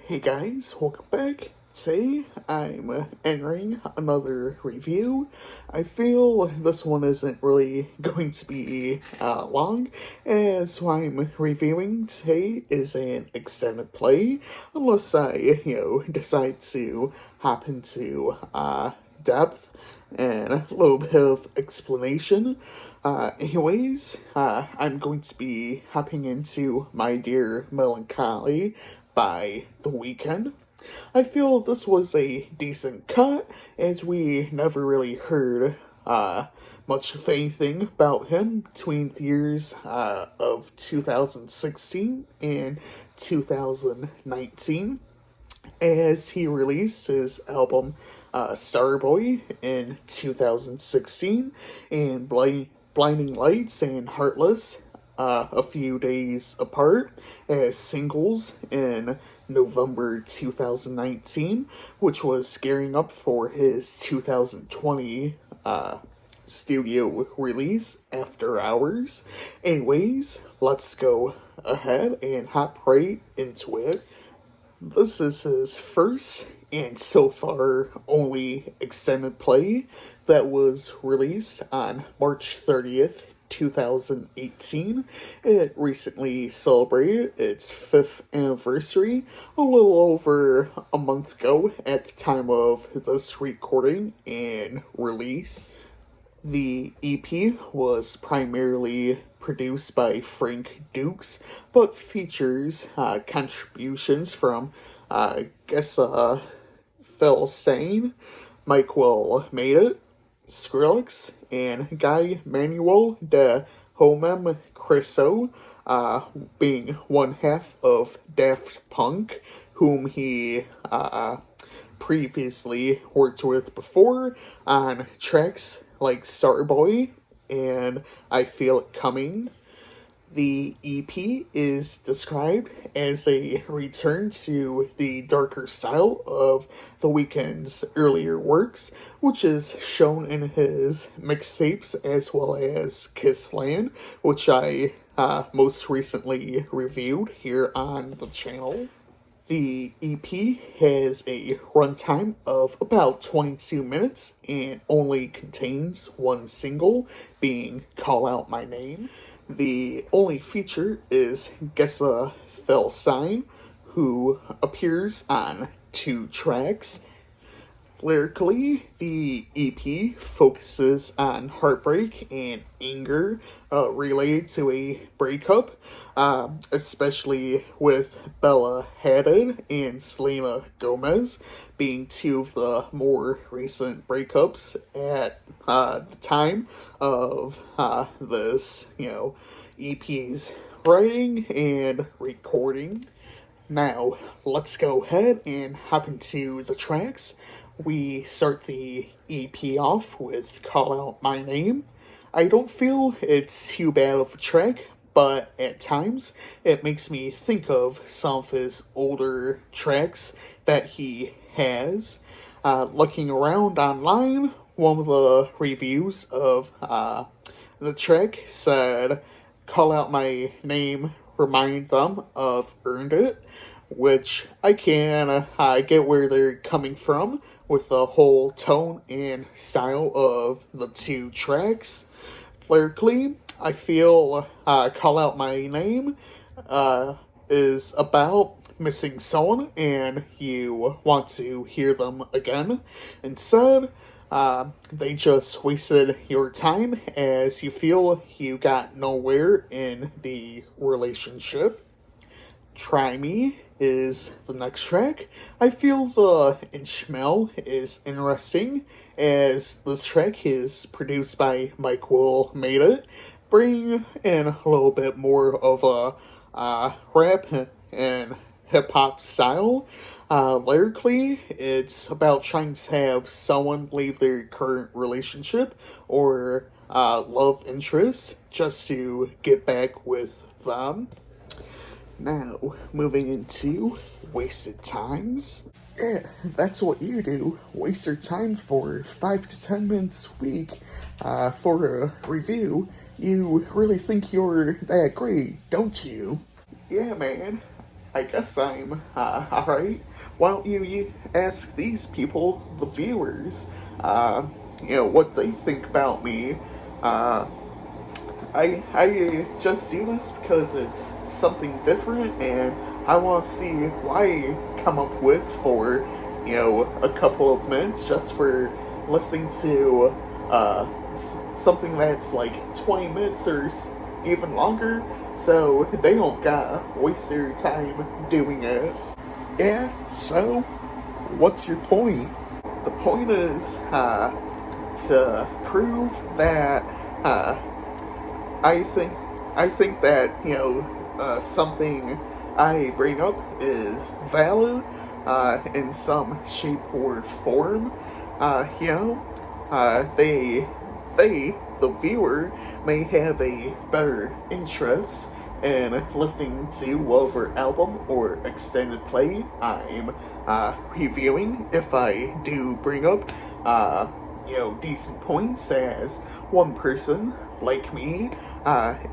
Hey guys, welcome back. Today I'm entering another review. I feel this one isn't really going to be long, as what I'm reviewing today is an extended play, unless I, decide to hop into depth and a little bit of explanation. I'm going to be hopping into My Dear Melancholy by The Weeknd. I feel this was a decent cut, as we never really heard much of anything about him between the years of 2016 and 2019, as he released his album Starboy in 2016 and Blinding Lights and Heartless a few days apart as singles in November 2019, which was gearing up for his 2020 studio release, After Hours. Anyways, let's go ahead and hop right into it. This is his first and so far only extended play that was released on March 30th, 2018. It recently celebrated its 5th anniversary a little over a month ago at the time of this recording and release. The EP was primarily produced by Frank Dukes, but features contributions from, Phil Sane, Mike Will Made It, Skrillex, and Guy Manuel de Homem Cristo, being one half of Daft Punk, whom he previously worked with before on tracks like Starboy and I Feel It Coming. The EP is described as a return to the darker style of The Weeknd's earlier works, which is shown in his mixtapes as well as Kissland, which I most recently reviewed here on the channel. The EP has a runtime of about 22 minutes and only contains one single, being Call Out My Name. The only feature is Gessa Felsign, who appears on 2 tracks. Lyrically, the EP focuses on heartbreak and anger related to a breakup, especially with Bella Hadid and Selena Gomez being 2 of the more recent breakups at the time of this, EP's writing and recording. Now, let's go ahead and hop into the tracks. We start the EP off with Call Out My Name. I don't feel it's too bad of a track, but at times it makes me think of some of his older tracks that he has. Looking around online, one of the reviews of the track said, Call Out My Name remind them of Earned It, which I can get where they're coming from with the whole tone and style of the 2 tracks. Lyrically, I feel Call Out My Name is about missing someone and you want to hear them again. Instead, they just wasted your time as you feel you got nowhere in the relationship. Try Me is the next track. I feel the instrumental is interesting, as this track is produced by Mike Will Made It, bringing in a little bit more of a rap and hip-hop style. Lyrically, it's about trying to have someone leave their current relationship or love interest just to get back with them. Now, moving into Wasted Times. Yeah, that's what you do. Waste your time for 5 to 10 minutes a week for a review. You really think you're that great, don't you? Yeah, man. I guess I'm alright. Why don't you ask these people, the viewers, what they think about me? Uh, I just do this because it's something different, and I want to see what I come up with for a couple of minutes just for listening to something that's like 20 minutes or even longer, so they don't gotta waste their time doing it. Yeah. So, what's your point? The point is to prove that uh, I think I think that something I bring up is valid in some shape or form. They the viewer may have a better interest in listening to whatever album or extended play I'm reviewing if I do bring up decent points, as one person like me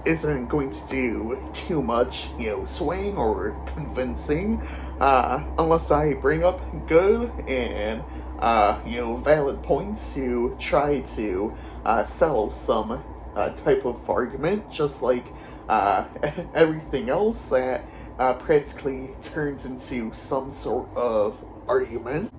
isn't going to do too much swaying or convincing unless I bring up good and valid points to try to settle some type of argument, just like everything else that practically turns into some sort of argument.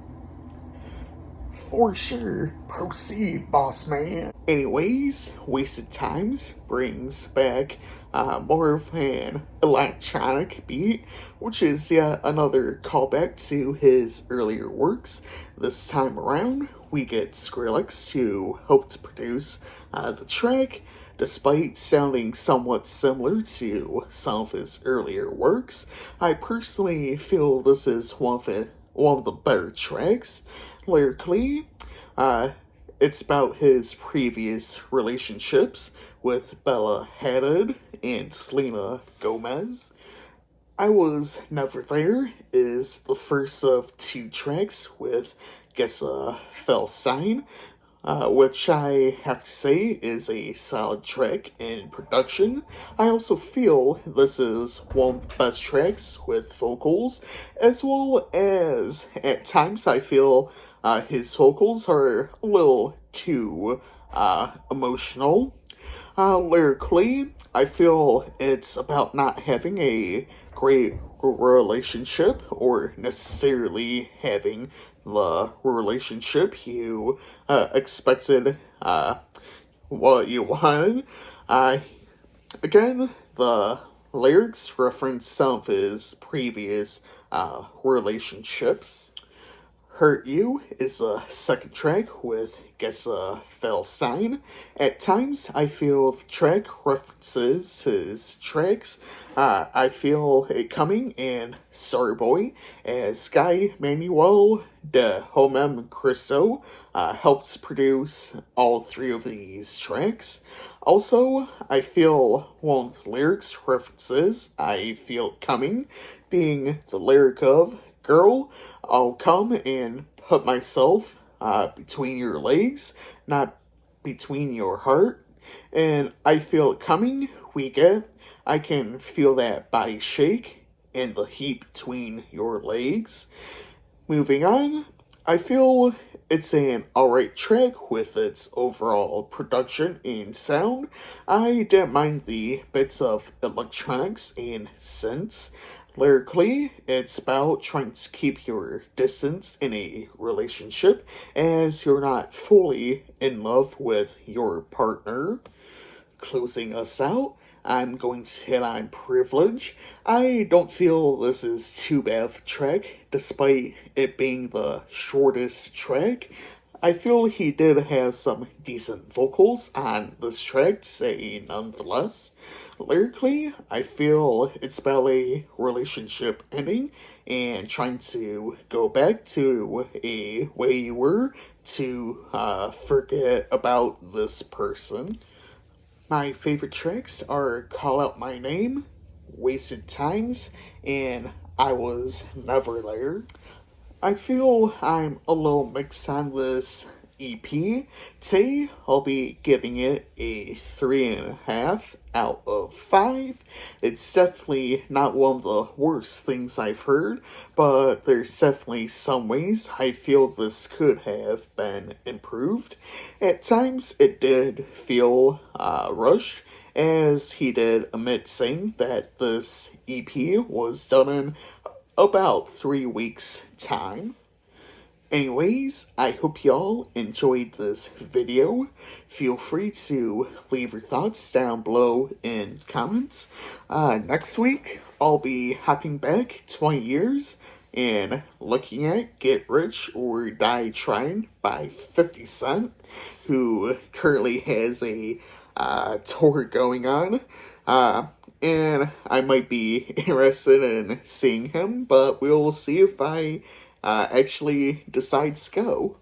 For sure. Proceed, boss man. Anyways, Wasted Times brings back more of an electronic beat, which is yet another callback to his earlier works. This time around, we get Skrillex, who helped to produce the track, despite sounding somewhat similar to some of his earlier works. I personally feel this is one of the better tracks. Lyrically, it's about his previous relationships with Bella Hadid and Selena Gomez. I Was Never There is the first of two tracks with Guess a Fell Sign, which I have to say is a solid track in production. I also feel this is one of the best tracks with vocals, as well as at times I feel his vocals are a little too emotional. Lyrically, I feel it's about not having a great relationship or necessarily having the relationship you expected what you wanted. Uh, Again, the lyrics reference some of his previous relationships. Hurt You is a second track with Guess a Fell Sign. At times, I feel the track references his tracks. I feel it coming in Sorry Boy, as Guy Manuel de Homem Cristo helps produce all three of these tracks. Also, I feel one of the lyrics references I feel coming being the lyric of Girl, I'll come and put myself between your legs, not between your heart. And I feel it coming, Weeknd. I can feel that body shake and the heat between your legs. Moving on, I feel it's an alright track with its overall production and sound. I didn't mind the bits of electronics and synths. Lyrically, it's about trying to keep your distance in a relationship as you're not fully in love with your partner. Closing us out, I'm going to hit on Privilege. I don't feel this is too bad of a track, despite it being the shortest track. I feel he did have some decent vocals on this track, to say nonetheless. Lyrically, I feel it's about a relationship ending and trying to go back to a way you were to forget about this person. My favorite tracks are Call Out My Name, Wasted Times, and I Was Never There. I feel I'm a little mixed on this EP. Today, I'll be giving it a 3.5 out of 5. It's definitely not one of the worst things I've heard, but there's definitely some ways I feel this could have been improved. At times, it did feel rushed, as he did admit saying that this EP was done in about 3 weeks' time. Anyways, I hope y'all enjoyed this video. Feel free to leave your thoughts down below in comments. Next week, I'll be hopping back 20 years and looking at Get Rich or Die Trying by 50 Cent, who currently has a tour going on. And I might be interested in seeing him, but we'll see if I actually decides to go.